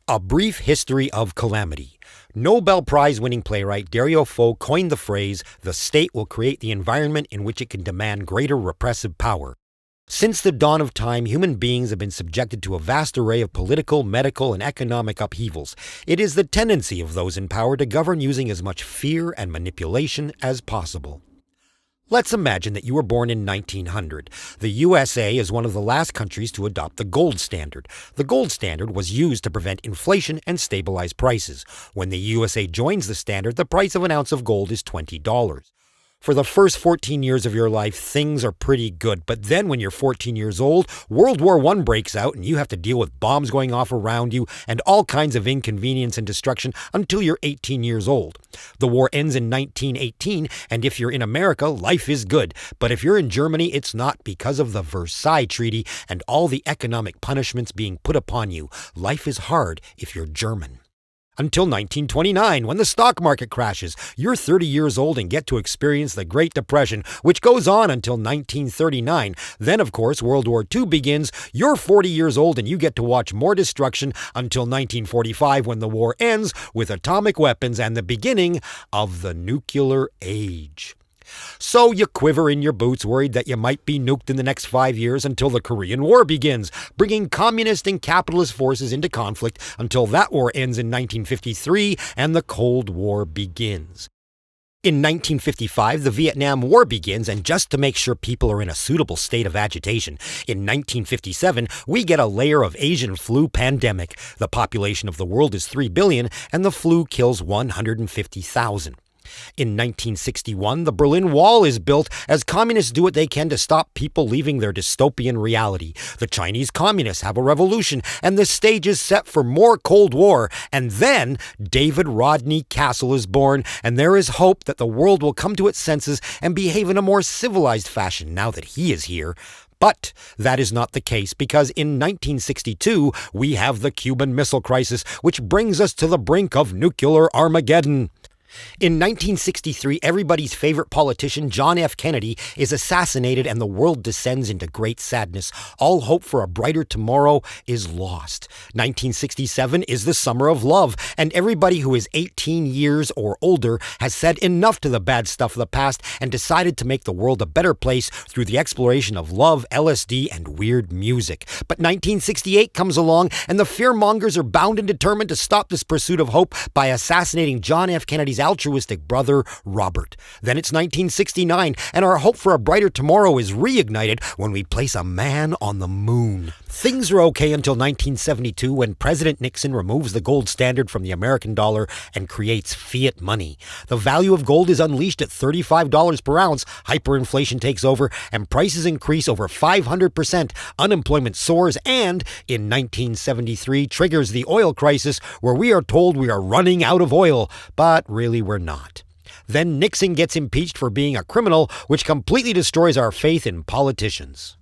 A Brief History of Calamity. Nobel Prize-winning playwright Dario Fo coined the phrase, "The state will create the environment in which it can demand greater repressive power." Since the dawn of time, human beings have been subjected to a vast array of political, medical, and economic upheavals. It is the tendency of those in power to govern using as much fear and manipulation as possible. Let's imagine that you were born in 1900. The USA is one of the last countries to adopt the gold standard. The gold standard was used to prevent inflation and stabilize prices. When the USA joins the standard, the price of an ounce of gold is $20. For the first 14 years of your life, things are pretty good. But then when you're 14 years old, World War I breaks out and you have to deal with bombs going off around you and all kinds of inconvenience and destruction until you're 18 years old. The war ends in 1918, and if you're in America, life is good. But if you're in Germany, it's not, because of the Versailles Treaty and all the economic punishments being put upon you. Life is hard if you're German. Until 1929, when the stock market crashes. You're 30 years old and get to experience the Great Depression, which goes on until 1939. Then, of course, World War II begins. You're 40 years old and you get to watch more destruction until 1945, when the war ends with atomic weapons and the beginning of the nuclear age. So you quiver in your boots, worried that you might be nuked in the next 5 years until the Korean War begins, bringing communist and capitalist forces into conflict until that war ends in 1953 and the Cold War begins. In 1955, the Vietnam War begins, and just to make sure people are in a suitable state of agitation, in 1957, we get a layer of Asian flu pandemic. The population of the world is 3 billion, and the flu kills 150,000. In 1961, the Berlin Wall is built as communists do what they can to stop people leaving their dystopian reality. The Chinese communists have a revolution, and the stage is set for more Cold War. And then David Rodney Castle is born, and there is hope that the world will come to its senses and behave in a more civilized fashion now that he is here. But that is not the case, because in 1962, we have the Cuban Missile Crisis, which brings us to the brink of nuclear Armageddon. In 1963, everybody's favorite politician, John F. Kennedy, is assassinated and the world descends into great sadness. All hope for a brighter tomorrow is lost. 1967 is the summer of love, and everybody who is 18 years or older has said enough to the bad stuff of the past and decided to make the world a better place through the exploration of love, LSD, and weird music. But 1968 comes along, and the fearmongers are bound and determined to stop this pursuit of hope by assassinating John F. Kennedy's altruistic brother, Robert. Then it's 1969, and our hope for a brighter tomorrow is reignited when we place a man on the moon. Things are okay until 1972, when President Nixon removes the gold standard from the American dollar and creates fiat money. The value of gold is unleashed at $35 per ounce, hyperinflation takes over, and prices increase over 500%. Unemployment soars, and in 1973 triggers the oil crisis, where we are told we are running out of oil, but really we're not. Then Nixon gets impeached for being a criminal, which completely destroys our faith in politicians.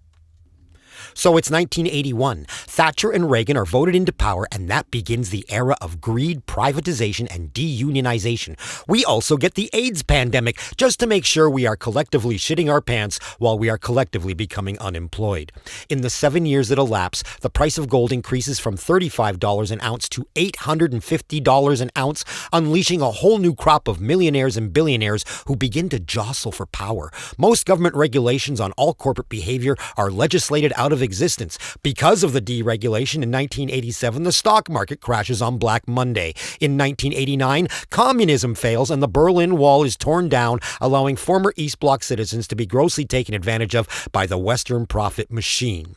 So it's 1981. Thatcher and Reagan are voted into power, and that begins the era of greed, privatization, and deunionization. We also get the AIDS pandemic, just to make sure we are collectively shitting our pants while we are collectively becoming unemployed. In the 7 years that elapse, the price of gold increases from $35 an ounce to $850 an ounce, unleashing a whole new crop of millionaires and billionaires who begin to jostle for power. Most government regulations on all corporate behavior are legislated out of existence. Because of the deregulation in 1987, the stock market crashes on Black Monday. In 1989, communism fails and the Berlin Wall is torn down, allowing former East Bloc citizens to be grossly taken advantage of by the Western profit machine.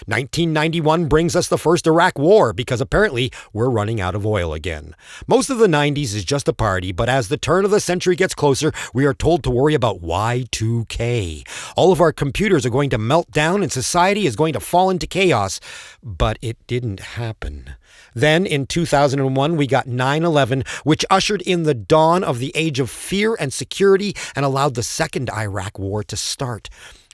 1991 brings us the first Iraq War, because apparently we're running out of oil again. Most of the 90s is just a party, but as the turn of the century gets closer, we are told to worry about Y2K. All of our computers are going to melt down and society is going to fall into chaos. But it didn't happen. Then in 2001, we got 9/11, which ushered in the dawn of the age of fear and security and allowed the second Iraq War to start.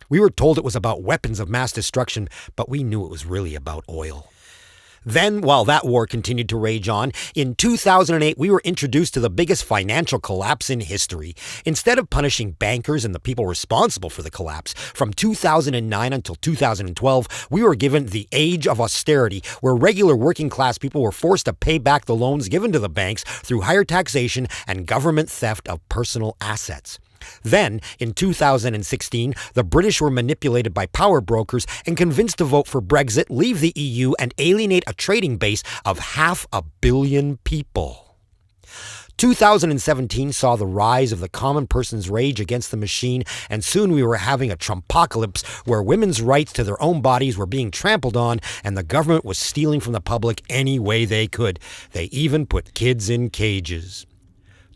We were told it was about weapons of mass destruction, but we knew it was really about oil. Then, while that war continued to rage on, in 2008 we were introduced to the biggest financial collapse in history. Instead of punishing bankers and the people responsible for the collapse, from 2009 until 2012, we were given the age of austerity, where regular working class people were forced to pay back the loans given to the banks through higher taxation and government theft of personal assets. Then, in 2016, the British were manipulated by power brokers and convinced to vote for Brexit, leave the EU, and alienate a trading base of 500 million people. 2017 saw the rise of the common person's rage against the machine, and soon we were having a Trumpocalypse where women's rights to their own bodies were being trampled on and the government was stealing from the public any way they could. They even put kids in cages.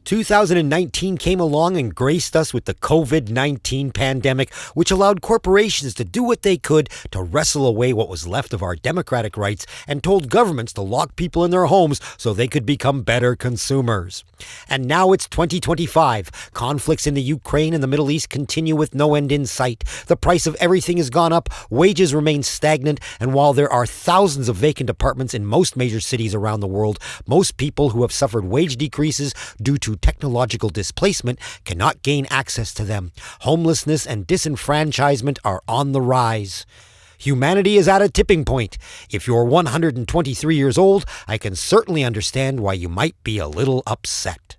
2019 came along and graced us with the COVID-19 pandemic, which allowed corporations to do what they could to wrestle away what was left of our democratic rights and told governments to lock people in their homes so they could become better consumers. And now it's 2025. Conflicts in the Ukraine and the Middle East continue with no end in sight. The price of everything has gone up, wages remain stagnant, and while there are thousands of vacant apartments in most major cities around the world, most people who have suffered wage decreases due to technological displacement cannot gain access to them. Homelessness and disenfranchisement are on the rise. Humanity is at a tipping point. If you're 123 years old, I can certainly understand why you might be a little upset.